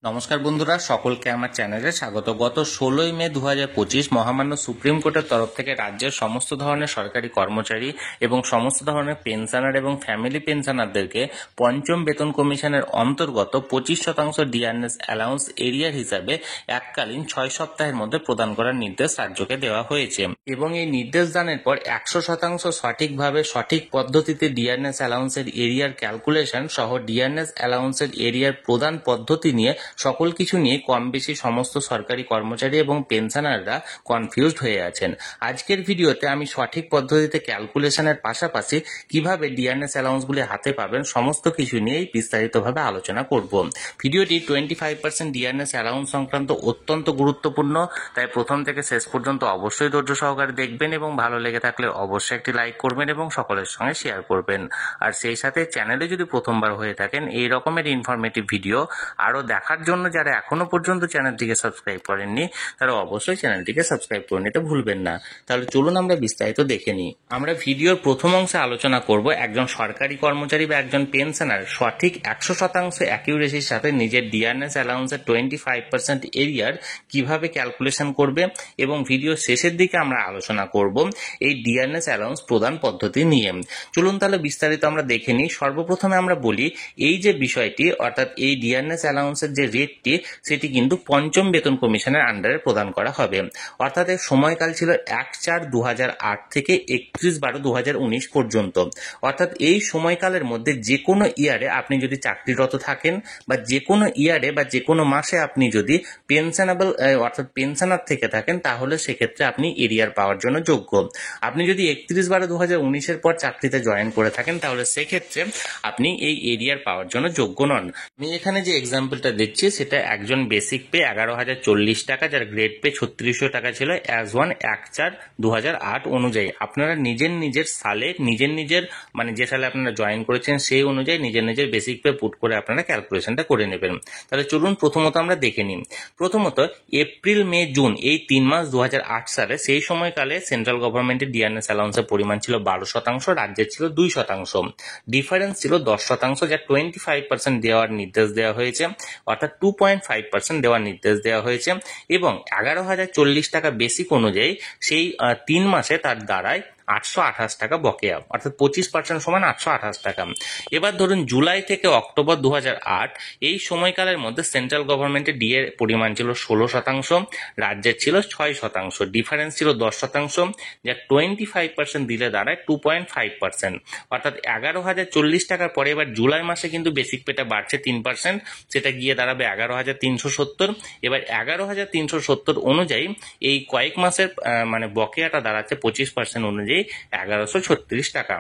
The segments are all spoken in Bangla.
নমস্কার বন্ধুরা, সকলকে আমার চ্যানেলে স্বাগত। গত 16ই মে 2025 মহামান্য সুপ্রিম কোর্টের তরফ থেকে রাজ্যের সমস্ত ধরনের সরকারি কর্মচারী এবং সমস্ত ধরনের পেনশনার এবং ফ্যামিলি পেনশনারদেরকে পঞ্চম বেতন কমিশনের অন্তর্গত 25% ডিআরএস অ্যালাউন্স এরিয়ার হিসাবে এককালীন 6 সপ্তাহের মধ্যে প্রদান করার নির্দেশ রাজ্যকে দেওয়া হয়েছে এবং এই নির্দেশ দানের পর 100% সঠিকভাবে সঠিক পদ্ধতিতে ডিআরএস অ্যালাউন্সের এরিয়ার ক্যালকুলেশন সহ ডিআরএস অ্যালাউন্সের এরিয়ার প্রদান পদ্ধতি নিয়ে সকল কিছু নিয়ে কম বেশি সমস্ত সরকারি কর্মচারী এবং পেনশনাররা কনফিউজড হয়ে আছেন। আজকের ভিডিওতে আমি সঠিক পদ্ধতিতে ক্যালকুলেশনের পাশাপাশি কিভাবে ডিআরএস অ্যালাউন্সগুলি হাতে পাবেন সমস্ত কিছু নিয়েই বিস্তারিতভাবে আলোচনা করব। ভিডিওটি 25% ডিআরএস অ্যালাউন্স সংক্রান্ত অত্যন্ত গুরুত্বপূর্ণ, তাই প্রথম থেকে শেষ পর্যন্ত অবশ্যই ধৈর্য সহকারে দেখবেন এবং ভালো লেগে থাকলে অবশ্যই একটি লাইক করবেন এবং সকলের সঙ্গে শেয়ার করবেন। আর সেই সাথে চ্যানেলে যদি প্রথমবার হয়ে থাকেন এই রকমের ইনফরমেটিভ ভিডিও আরও দেখার জন্য যারা এখনো পর্যন্ত চ্যানেলটিকে সাবস্ক্রাইব করেননি তারা অবশ্যই চ্যানেলটিকে সাবস্ক্রাইব করে নিতে ভুলবেন না। তাহলে চলুন আমরা বিস্তারিত দেখে নিই। আমরা ভিডিওর প্রথম অংশে আলোচনা করব একজন সরকারি কর্মচারী বা একজন পেনশনার সঠিক 100% অ্যাকিউরেসির সাথে নিজের ডিআরএস অ্যালাউন্সের 25% এরিয়ার কিভাবে ক্যালকুলেশন করবে এবং ভিডিও শেষের দিকে আমরা আলোচনা করব এই ডিআরএস অ্যালাউন্স প্রদান পদ্ধতি নিয়ে। চলুন তাহলে বিস্তারিত আমরা দেখে নিই। সর্বপ্রথমে আমরা বলি এই যে বিষয়টি অর্থাৎ এই ডিআরএস অ্যালাউন্সের যে রেটটি সেটি কিন্তু পঞ্চম বেতন কমিশনের আন্ডারে প্রদান করা হবে। অর্থাৎ এর সময়কাল ছিল 1/4/2008 থেকে 31/12/2019 পর্যন্ত। অর্থাৎ এই সময়কালের মধ্যে যে কোনো ইয়ারে আপনি যদি চাকরিরত থাকেন বা যে কোনো ইয়ারে বা যে কোনো মাসে আপনি যদি পেনশনেবল অর্থাৎ পেনশনার থেকে থাকেন তাহলে সেক্ষেত্রে আপনি এরিয়ার পাওয়ার জন্য যোগ্য। আপনি যদি 31/12/2019 পর চাকরিতে জয়েন করে থাকেন তাহলে সেক্ষেত্রে আপনি এই এরিয়ার পাওয়ার জন্য যোগ্য নন। আমি এখানে যে এক্সাম্পলটা দিচ্ছি সেটা একজন বেসিক পে 11,040 টাকা, যার গ্রেড পে 3600 টাকা ছিল অ্যাজ ওয়ান 1/4/2008 অনুযায়ী। আপনারা নিজের সালে নিজের মানে যে সালে আপনারা জয়েন করেছেন সেই অনুযায়ী নিজের বেসিক পে পুট করে আপনারা ক্যালকুলেশনটা করে নেবেন। তাহলে চলুন প্রথমত আমরা দেখে নিই। প্রথমত এপ্রিল মে জুন এই 3 মাস 2008 সালে সেই সময়কালে সেন্ট্রাল গভর্নমেন্টের ডিআরএস অ্যালাউন্সের পরিমাণ ছিল 12%, রাজ্যের ছিল 2%। ডিফারেন্স ছিল 10%, যা 25% দেওয়ার নির্দেশ দেওয়া হয়েছে, অর্থাৎ 2.5% দেওয়ার নির্দেশ দেওয়া হয়েছে এবং 11,040 টাকা বেসিক অনুযায়ী সেই 3 মাসে তার দ্বারায় 828 টাকা বকেয়া, অর্থাৎ 25% সমান 828 টাকা। এবার ধরুন জুলাই থেকে অক্টোবর 2008 এই সময়কালের মধ্যে সেন্ট্রাল গভর্নমেন্টের ডিএর পরিমাণ ছিল 16%, রাজ্যের ছিল 6%, ডিফারেন্স ছিল 10%, যা 25% দিলে দাঁড়ায় 2.5%, অর্থাৎ 11,040 টাকার পরে এবার জুলাই মাসে কিন্তু বেসিক পেটা বাড়ছে 3%, সেটা গিয়ে দাঁড়াবে 11,370। এবার 11,370 অনুযায়ী এই কয়েক মাসের মানে বকেয়াটা দাঁড়াচ্ছে 25% অনুযায়ী 1136 টাকা।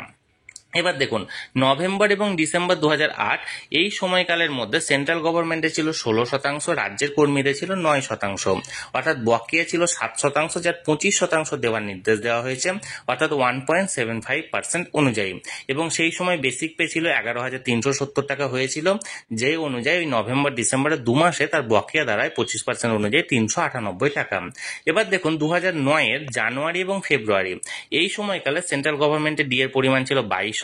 এবার দেখুন নভেম্বর এবং ডিসেম্বর 2008 এই সময়কালের মধ্যে সেন্ট্রাল গভর্নমেন্টের ছিল 16%, রাজ্যের কর্মীদের ছিল 9%, অর্থাৎ বকেয়া ছিল 7%, যার 25% দেওয়ার নির্দেশ দেওয়া হয়েছে, অর্থাৎ 1.75% অনুযায়ী। এবং সেই সময় বেসিক পে ছিল 11,370 টাকা হয়েছিল, যে অনুযায়ী নভেম্বর ডিসেম্বরের 2 মাসে তার বকেয়া দাঁড়ায় 25% অনুযায়ী 398 টাকা। এবার দেখুন 2009 জানুয়ারি এবং ফেব্রুয়ারি এই সময়কালে সেন্ট্রাল গভর্নমেন্টের ডিএর পরিমাণ ছিল 22%,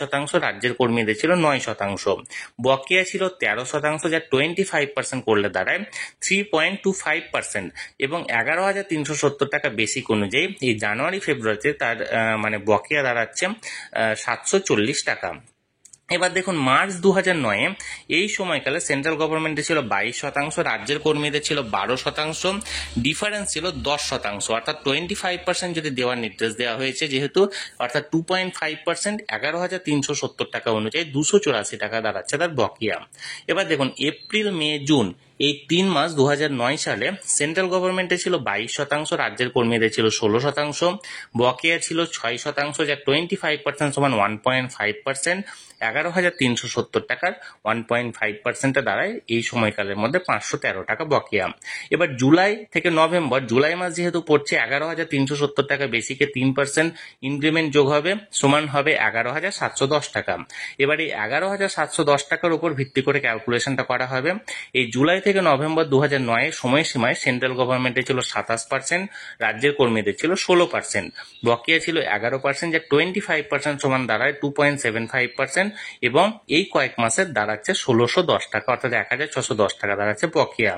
রাজ্যের কর্মীদের ছিল 9%, বকেয়া ছিল 13%, যা 25% করলে দাঁড়ায় 3.25% এবং 11,370 টাকা বেসিক অনুযায়ী এই জানুয়ারি ফেব্রুয়ারিতে তার মানে বকেয়া দাঁড়াচ্ছে 740 টাকা। এবার দেখুন মার্চ 2009 এই সময়কালে সেন্ট্রাল গভর্নমেন্টের ছিল 22%, রাজ্যের কর্মীদের ছিল 12%, ডিফারেন্স ছিল 10%, অর্থাৎ 25% যদি দেওয়ার নির্দেশ দেওয়া হয়েছে যেহেতু, অর্থাৎ 2.5% 11,370 টাকা অনুযায়ী 284 টাকা দাঁড়াচ্ছে তার বকেয়া। এবার দেখুন এপ্রিল মে জুন এই 3 মাস 2009 সালে সেন্ট্রাল গভর্নমেন্টে ছিল 22%, রাজ্যের কর্মীদের ছিল 16%, বকেয়া ছিল 6%, যা 25% সমান 1.5%, 11,370 টাকার 1.5% দাঁড়ায় এই সময়কালের মধ্যে 513 টাকা বকেয়া। এবার জুলাই থেকে নভেম্বর, জুলাই মাস যেহেতু পড়ছে 11,370 টাকা বেসিকে 3% ইনক্রিমেন্ট যোগ হবে, সমান হবে 11,710 টাকা। এবার এই 11,710 টাকার উপর ভিত্তি করে ক্যালকুলেশনটা করা হবে। এই জুলাই থেকে নভেম্বর 2009 সময়সীমায় সেন্ট্রাল গভর্নমেন্টের ছিল 27%, রাজ্যের কর্মীদের ছিল 16%, বকেয়া ছিল 11%, যা 25% সমান দাঁড়ায় 2.75%, এবং এই কয়েক মাসের দাঁড়াচ্ছে 1610 টাকা, অর্থাৎ 1610 টাকা দাঁড়াচ্ছে বকেয়া।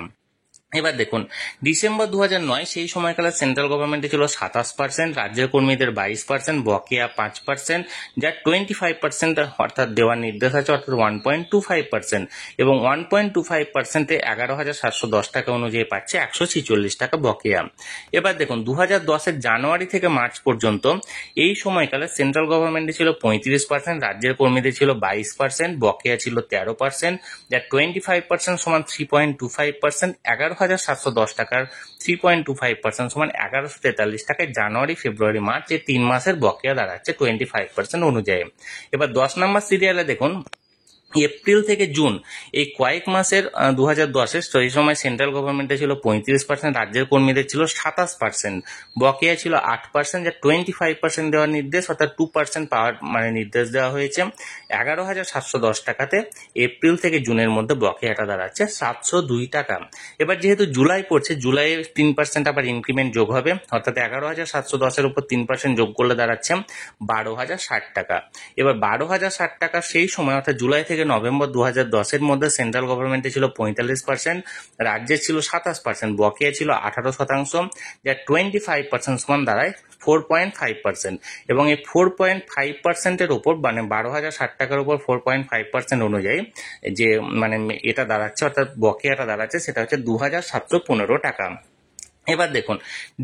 এবার দেখুন ডিসেম্বর 2009 সেই সময়কালে সেন্ট্রাল গভর্নমেন্টে ছিল 27%, রাজ্যের কর্মীদের 22%, বকেয়া 5%, যার 25% অর্থাৎ দেওয়ার নির্দেশ আছে, অর্থাৎ 1.25%, এবং 1.25%-এ 11,710 টাকা অনুযায়ী পাচ্ছে 146 টাকা বকেয়া। এবার দেখুন 2010-এর জানুয়ারি থেকে মার্চ পর্যন্ত এই সময়কালে সেন্ট্রাল গভর্নমেন্টে ছিল 35%, রাজ্যের কর্মীদের ছিল 22%, বকেয়া ছিল 13%, যার 25% সমান 3.25%, 11,710 টাকার 3.25% সমান 1143 টাকায় জানুয়ারি, ফেব্রুয়ারি, মার্চ এই 3 মাসের বকেয়া দাঁড়াচ্ছে 25% অনুযায়ী। এবার 10 নম্বর সিরিয়ালে দেখুন এপ্রিল থেকে জুন এই কয়েক মাসের 2010-এর সেই সময় সেন্ট্রাল গভর্নমেন্টে ছিল 35%, রাজ্যের কর্মীদের ছিল 27%, বকেয়া ছিল 8%, যা 25% দেওয়ার নির্দেশ, অর্থাৎ 2% পাওয়ার নির্দেশ দেওয়া হয়েছে। 11,710 টাকাতে এপ্রিল থেকে জুনের মধ্যে বকেয়াটা দাঁড়াচ্ছে 702 টাকা। এবার যেহেতু জুলাই পড়ছে, জুলাইয়ে 3% আবার ইনক্রিমেন্ট যোগ হবে, অর্থাৎ 11,710-এর উপর 3% যোগ করলে দাঁড়াচ্ছে 12,060 টাকা। এবার 12,060 টাকা সেই সময় অর্থাৎ জুলাই থেকে নভেম্বর 2010-এর মধ্যে সেন্ট্রাল গভর্নমেন্টে ছিল 45%, রাজ্যের ছিল 27%, বকেয়া ছিল 18%, যা 25% সমান দাঁড়ায় 4.5%, এবং এই 4.5%-এর উপর 12,060 টাকার উপর 4.5% অনুযায়ী যে এটা দাঁড়াচ্ছে, অর্থাৎ বকেয়াটা দাঁড়াচ্ছে, সেটা হচ্ছে 2,715 টাকা। এবার দেখুন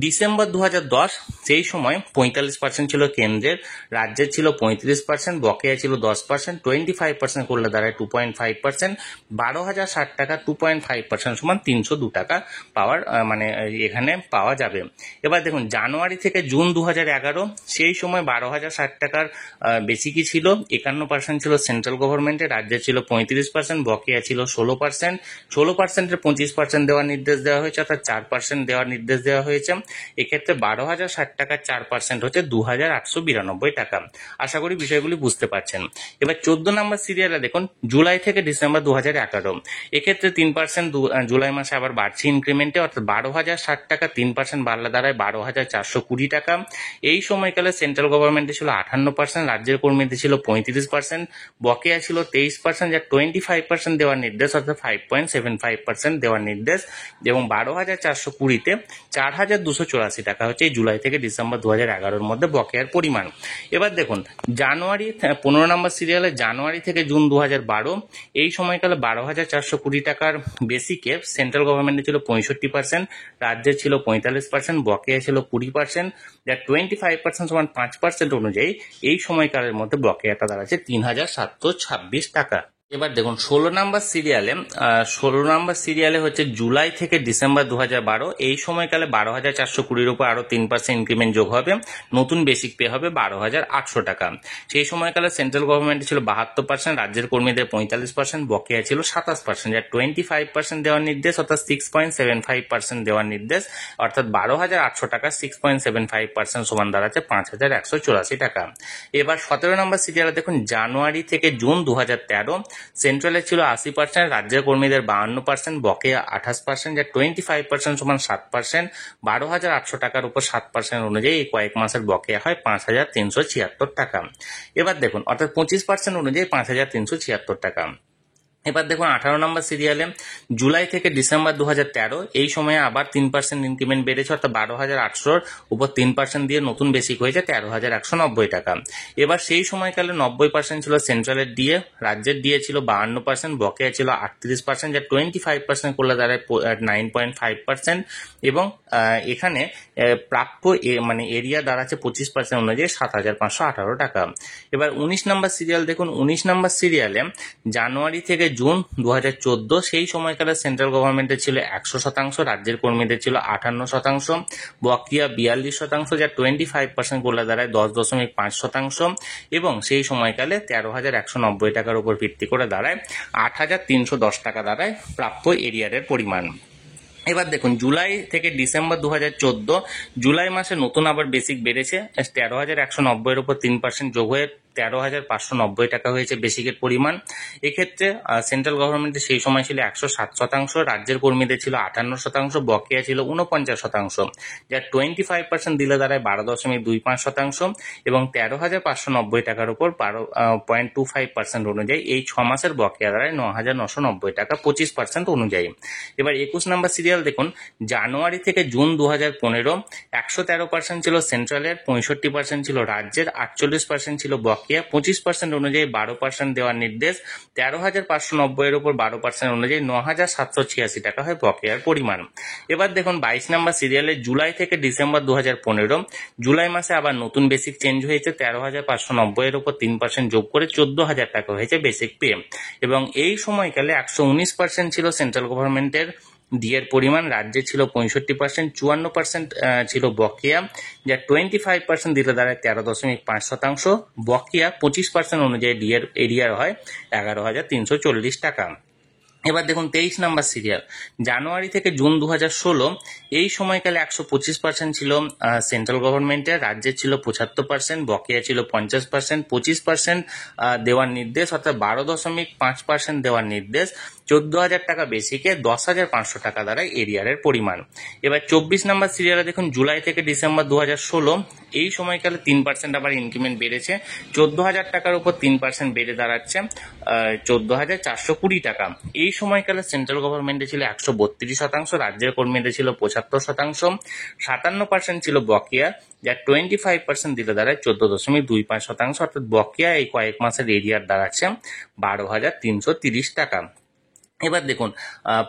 ডিসেম্বর 2010 সেই সময় 45% ছিল কেন্দ্রের, রাজ্যের ছিল 35%, বকেয়া ছিল 10%, 25% করলে দাঁড়ায় 2.5%, 12,060 টাকা 2.5% সমান 302 টাকা পাওয়ার এখানে পাওয়া যাবে। এবার দেখুন জানুয়ারি থেকে জুন 2011 সেই সময় 12,060 টাকার বেশি কি ছিল, 51% ছিল সেন্ট্রাল গভর্নমেন্টের, রাজ্যের ছিল 35%, বকেয়া ছিল 16%, 16%-এর 25% দেওয়ার নির্দেশ দেওয়া হয়েছে, অর্থাৎ 4% দেওয়ার নির্দেশ দেওয়া হয়েছে। এক্ষেত্রে 12,060 টাকার 4% হচ্ছে 2,892 টাকা। আশা করি বিষয়গুলি বুঝতে পারছেন। এবার 14 নম্বর সিরিয়ালে দেখুন জুলাই থেকে ডিসেম্বর 2011 এক্ষেত্রে 3% জুলাই মাসে আবার বাড়ছে ইনক্রিমেন্টে, অর্থাৎ 12,060 টাকা 3% বাড়লে দাঁড়ায় 12,420 টাকা। এই সময়কালে সেন্ট্রাল গভর্নমেন্টে ছিল 58%, রাজ্যের কর্মীদের ছিল 35%, বকেয়া ছিল 23%, যা 25% দেওয়ার নির্দেশ, অর্থাৎ 5.75% দেওয়ার নির্দেশ, এবং 12,420-তে 4,284 টাকা হচ্ছে এই জুলাই থেকে ডিসেম্বর 2011-এর মধ্যে বকেয়ার পরিমাণ। এবার দেখুন জানুয়ারি 15 নম্বর সিরিয়ালে জানুয়ারি থেকে জুন 2012 এই সময়কালে 12,420 টাকার বেসিকে সেন্ট্রাল গভর্নমেন্টে ছিল 65%, রাজ্যের ছিল 45%, বকেয়া ছিল 20%, যা 25% সমান 5% অনুযায়ী এই সময়কালের মধ্যে বকেয়াটা দাঁড়াচ্ছে 3,726 টাকা। এবার দেখুন 16 নাম্বার সিরিয়ালে হচ্ছে জুলাই থেকে ডিসেম্বর 2012 এই সময়কালে 12,420-এর উপর আরো 3% ইনক্রিমেন্ট যোগ হবে, নতুন বেসিক পে হবে 12,800 টাকা। সেই সময়কালে সেন্ট্রাল গভর্নমেন্টে ছিল 72%, রাজ্যের কর্মীদের 45%, বকেয়া ছিল 27%, যা 25% দেওয়ার নির্দেশ, অর্থাৎ 6.75% দেওয়ার নির্দেশ, অর্থাৎ 12,800 টাকা 6.75% সমান দাঁড়াচ্ছে 5,184 টাকা। এবার 17 নম্বর সিরিয়ালে দেখুন জানুয়ারি থেকে জুন 2013 সেন্ট্রালের ছিল 80%, রাজ্যের কর্মীদের 52%, বকেয়া 28%, যা 25% সমান 7%, 12,800 টাকার উপর 7% অনুযায়ী এই কয়েক মাসের বকেয়া হয় 5,376 টাকা। এবার দেখুন অর্থাৎ 25% অনুযায়ী 5,376 টাকা। এবার দেখুন 18 নম্বর সিরিয়ালে জুলাই থেকে ডিসেম্বর 2013 এই সময়ে আবার 3% ইনক্রিমেন্ট বেড়েছে, অর্থাৎ 12,800-র উপর 3% দিয়ে নতুন বেসিক হয়েছে 13,190 টাকা। এবার সেই সময়কালে 90% ছিল সেন্ট্রালের ডিএ, রাজ্যের ডিএ ছিল 52%, বকেয়া ছিল 38%, যা 25% করলে দাঁড়ায় 9.5%, এবং এখানে প্রাপ্য এরিয়া দাঁড়াচ্ছে 25% অনুযায়ী 7,518 টাকা। এবার 19 নম্বর সিরিয়াল দেখুন 19 নম্বর সিরিয়ালে জানুয়ারি থেকে জুন 2014 সেই সময়কালে সেন্ট্রাল গভর্নমেন্টের ছিল 100%, রাজ্যের কর্মীদের ছিল 58%, বকেয়া 42%, যা 25% করলে দাঁড়ায় 10.5%, এবং সেই সময়কালে 13,190 টাকার উপর ভিত্তি করে দাঁড়ায় 8,310 টাকা দাঁড়ায় প্রাপ্য এরিয়ারের পরিমাণ। এবার দেখুন জুলাই থেকে ডিসেম্বর 2014, জুলাই মাসে নতুন আবার বেসিক বেড়েছে 13,190 এর উপর 3% যোগ হয়ে 13,590 টাকা হয়েছে বেসিকের পরিমাণ। এক্ষেত্রে সেন্ট্রাল গভর্নমেন্টের সেই সময় ছিল 107%, রাজ্যের কর্মীদের ছিল 58%, বকেয়া ছিল 49%, যার 25% দিলে দাঁড়ায় 12.25%, এবং 13,590 টাকার উপর 12.25% অনুযায়ী এই 6 মাসের বকেয়া দাঁড়ায় 9,990 টাকা 25% অনুযায়ী। এবার 21 নম্বর সিরিয়াল দেখুন, জানুয়ারি থেকে জুন 2015 113% ছিল সেন্ট্রালের, 65% ছিল রাজ্যের, 48% ছিল বকেয়া, 25% অনুযায়ী 12% দেওয়ার নির্দেশ, 13,590 এর উপর 12% অনুযায়ী 9,786 টাকা হয় বকেয়ার পরিমাণ। এবার দেখুন 22 নম্বর সিরিয়ালে জুলাই থেকে ডিসেম্বর 2015, জুলাই মাসে আবার নতুন বেসিক চেঞ্জ হয়েছে, 13,590 এর উপর 3% যোগ করে 14,000 টাকা হয়েছে বেসিক পে, এবং এই সময়কালে 119% ছিল সেন্ট্রাল গভর্নমেন্টের ডিএর পরিমাণ, রাজ্যে ছিল 65%, 54% ছিল বকেয়া, যা 25% দিলে দাঁড়ায় 13.5%, বকেয়া 25% অনুযায়ী ডিএর এরিয়ার হয় 11,340 টাকা। এবার দেখুন 23 নম্বর সিরিয়াল, জানুয়ারি থেকে জুন 2016, এই সময়কালে 125% ছিল সেন্ট্রাল গভর্নমেন্টের, রাজ্যের ছিল 75%, বকেয়া ছিল 50%, 25% দেওয়ার নির্দেশ, অর্থাৎ 12.5% দেওয়ার নির্দেশ, 14,000 টাকা বেসিকে 10,500 টাকা দ্বারা এরিয়ারের পরিমাণ। এবার 24 নম্বর সিরিয়ালে দেখুন, জুলাই থেকে ডিসেম্বর 2016, এই সময়কালে 3% আবার ইনক্রিমেন্ট বেড়েছে, 14,000 টাকার উপর 3% বেড়ে দাঁড়াচ্ছে 14,420 টাকা। এই সময়কালে সেন্ট্রাল গভর্নমেন্টে ছিল 132%, রাজ্যের কর্মীদের ছিল 75%, 57% ছিল বকেয়া, যা 25% দিলে দাঁড়ায় 14.25%, অর্থাৎ বকেয়া এই কয়েক মাসের এরিয়ার দাঁড়াচ্ছে 12,330 টাকা। এবার দেখুন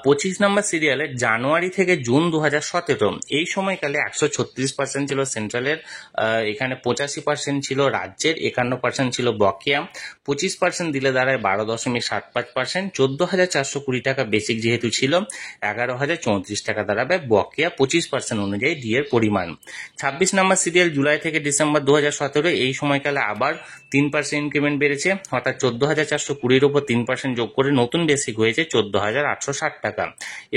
25 নম্বর সিরিয়ালে জানুয়ারি থেকে জুন 2017, এই সময়কালে 136% ছিল সেন্ট্রালের, এখানে 85% ছিল রাজ্যের, 51% ছিল বকেয়া, 25% দিলে দাঁড়ায় 12.75%, 14,420 টাকা বেসিক যেহেতু ছিল, 11,034 টাকা দাঁড়াবে বকেয়া 25% অনুযায়ী ডি এর পরিমাণ। 26 নম্বর সিরিয়াল জুলাই থেকে ডিসেম্বর 2017, এই সময়কালে আবার 3% ইনক্রিমেন্ট বেড়েছে, অর্থাৎ 14,420 এর উপর 3% যোগ করে নতুন বেসিক হয়েছে 14,860 টাকা,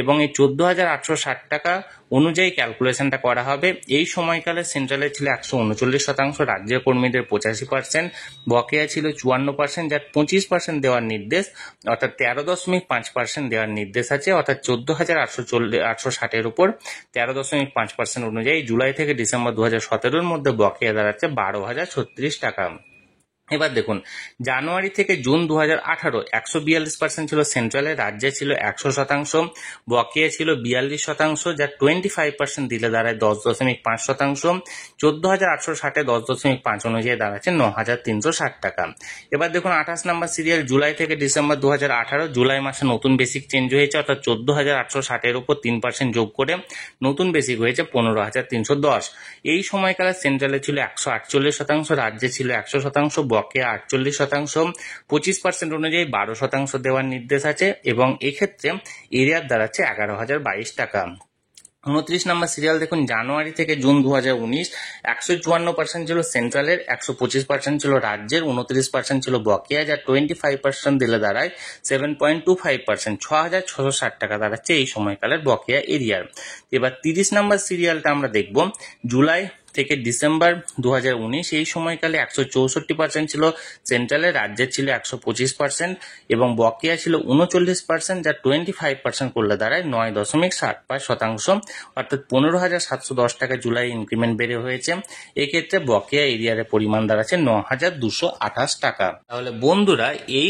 এবং এই 14,860 টাকা অনুযায়ী ক্যালকুলেশনটা করা হবে। এই সময়কালে সেন্ট্রালের ছিল 139%, রাজ্যের কর্মীদের 85%, বকেয়া ছিল 54%, যার 25% দেওয়ার নির্দেশ, অর্থাৎ 13.5% দেওয়ার নির্দেশ আছে, অর্থাৎ 14,860 এর উপর 13.5% অনুযায়ী জুলাই থেকে ডিসেম্বর 2017 মধ্যে বকেয়া দাঁড়াচ্ছে 12,036 টাকা। এবার দেখুন জানুয়ারি থেকে জুন 2018, 142% ছিল সেন্ট্রালে, রাজ্যে ছিল 100%, বকেয়া ছিল 42%, যা 25% দিলে দাঁড়ায় 10.5%, 14,860 10.5 অনুযায়ী দাঁড়াচ্ছে 9,360 টাকা। এবার দেখুন 28 নম্বর সিরিয়াল জুলাই থেকে ডিসেম্বর 2018, জুলাই মাসে নতুন বেসিক চেঞ্জ হয়েছে, অর্থাৎ 14,860 এর উপর 3% যোগ করে নতুন বেসিক হয়েছে 15,310। এই সময়কালে সেন্ট্রালে ছিল 148%, রাজ্যে ছিল 100%, বকেয়া 48%, 25% অনুযায়ী 12% দেওয়ার নির্দেশ আছে, এবং এক্ষেত্রে এরিয়ার দাঁড়াচ্ছে 11,022 টাকা। 29 নম্বর সিরিয়াল দেখুন জানুয়ারি থেকে জুন 2019, 154% ছিল সেন্ট্রালের, 125% ছিল রাজ্যের, 29% ছিল বকেয়া, যা 25% দিলে দাঁড়ায় 7.25%, 6,660 টাকা দাঁড়াচ্ছে এই সময়কালের বকেয়া এরিয়ার। এবার 30 নম্বর সিরিয়ালটা আমরা দেখব, জুলাই থেকে ডিসেম্বর 2019, এই সময়কালে 164% ছিল সেন্ট্রালের, রাজ্যের ছিল 125%, এবং বকেয়া ছিল 39%, যা 25% করলে দাঁড়ায় 9.75%, অর্থাৎ 15,710 টাকা জুলাই ইনক্রিমেন্ট বেড়ে হয়েছে। এক্ষেত্রে বকেয়া এরিয়ারের পরিমাণ দাঁড়াচ্ছে 9,228 টাকা। তাহলে বন্ধুরা এই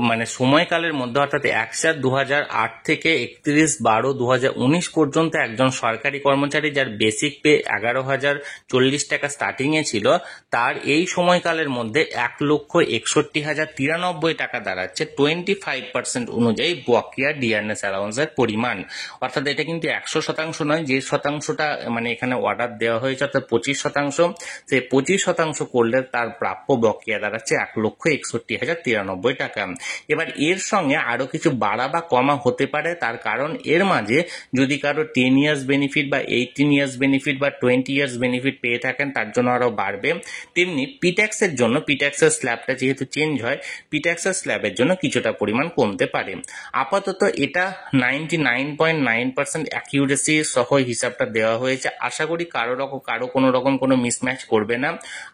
মানে সময়কালের মধ্যে, অর্থাৎ 1/4/2008 থেকে 31/12/2019 পর্যন্ত একজন সরকারি কর্মচারী যার বেসিক পে 11,040 টাকা স্টার্টিং এ ছিল, তার এই সময়কালের মধ্যে 1,61,093 টাকা দাঁড়াচ্ছে 25% অনুযায়ী বকেয়া ডিআরএস অ্যালাউন্সের পরিমাণ। অর্থাৎ এটা কিন্তু 100% নয়, যে শতাংশটা মানে এখানে অর্ডার দেওয়া হয়েছে, অর্থাৎ 25%, সেই 25% করলে তার প্রাপ্য বকেয়া দাঁড়াচ্ছে 1,61,093 টাকা। এবার এর সঙ্গে আরো কিছু বাড়া বা কমা হতে পারে, তার কারণ এর মাঝে যদি কারো 10 ইয়ার্স বেনিফিট বা 18 ইয়ার্স বেনিফিট বা 20 ইয়ার্স বেনিফিট পেয়ে থাকেন তার জন্য আরও বাড়বে। তেমনি পিট্যাক্সের জন্য পিট্যাক্সের স্ল্যাবটা যেহেতু চেঞ্জ হয়, পিট্যাক্সের স্ল্যাবের জন্য কিছুটা পরিমাণ কমতে পারে। আপাতত এটা 99.9% অ্যাকিউরেসি সহ হিসাবটা দেওয়া হয়েছে। আশা করি কারো কোনো রকম কোনো মিসম্যাচ করবে না।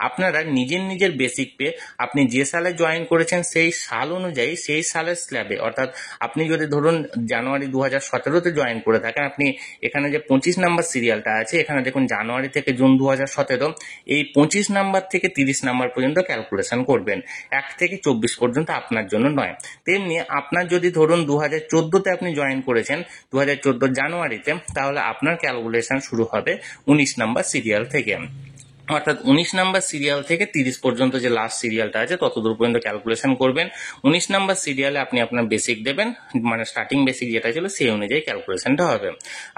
আপনারা নিজের বেসিক পে আপনি যে সালে জয়েন করেছেন সেই সাল অনুযায়ী সেই সালের স্ল্যাবে, অর্থাৎ আপনি যদি ধরুন জানুয়ারি 2017-তে জয়েন করে থাকেন, আপনি এখানে যে 25 নাম্বার সিরিয়ালটা আছে এখানে দেখুন জানুয়ারি থেকে জুন 2017, এই 25 নাম্বার থেকে 30 নাম্বার পর্যন্ত ক্যালকুলেশন করবেন, 1 থেকে 24 পর্যন্ত আপনার জন্য নয়। তেমনি আপনার যদি ধরুন 2014-তে আপনি জয়েন করেছেন 2014 জানুয়ারিতে, তাহলে আপনার ক্যালকুলেশন শুরু হবে 19 নাম্বার সিরিয়াল থেকে, অর্থাৎ 19 নাম্বার সিরিয়াল থেকে 30 পর্যন্ত যে লাস্ট সিরিয়ালটা আছে ততদূর পর্যন্ত ক্যালকুলেশন করবেন। 19 নাম্বার সিরিয়ালে আপনি আপনার বেসিক দেবেন, মানে স্টার্টিং বেসিক যেটা ছিল সেই অনুযায়ী ক্যালকুলেশনটা হবে।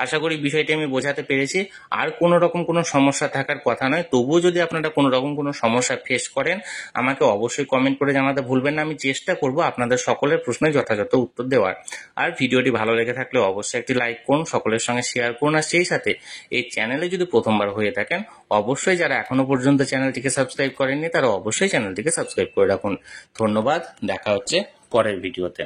আশা করি বিষয়টি আমি বোঝাতে পেরেছি। আর কোনো রকম কোনো সমস্যা থাকার কথা নয়। তবুও যদি আপনারা কোনো রকম কোনো সমস্যা ফেস করেন আমাকে অবশ্যই কমেন্ট করে জানাতে ভুলবেন না। আমি চেষ্টা করব আপনাদের সকলের প্রশ্নের যথাযথ উত্তর দেওয়ার। আর ভিডিওটি ভালো লেগে থাকলে অবশ্যই একটি লাইক করুন, সকলের সঙ্গে শেয়ার করুন। আর সেই সাথে এই চ্যানেলে যদি প্রথমবার হয়ে থাকেন অবশ্যই যারা এখনো পর্যন্ত চ্যানেলটিকে সাবস্ক্রাইব করেননি তারা অবশ্যই চ্যানেলটিকে সাবস্ক্রাইব করে রাখুন। ধন্যবাদ, দেখা হচ্ছে পরের ভিডিওতে।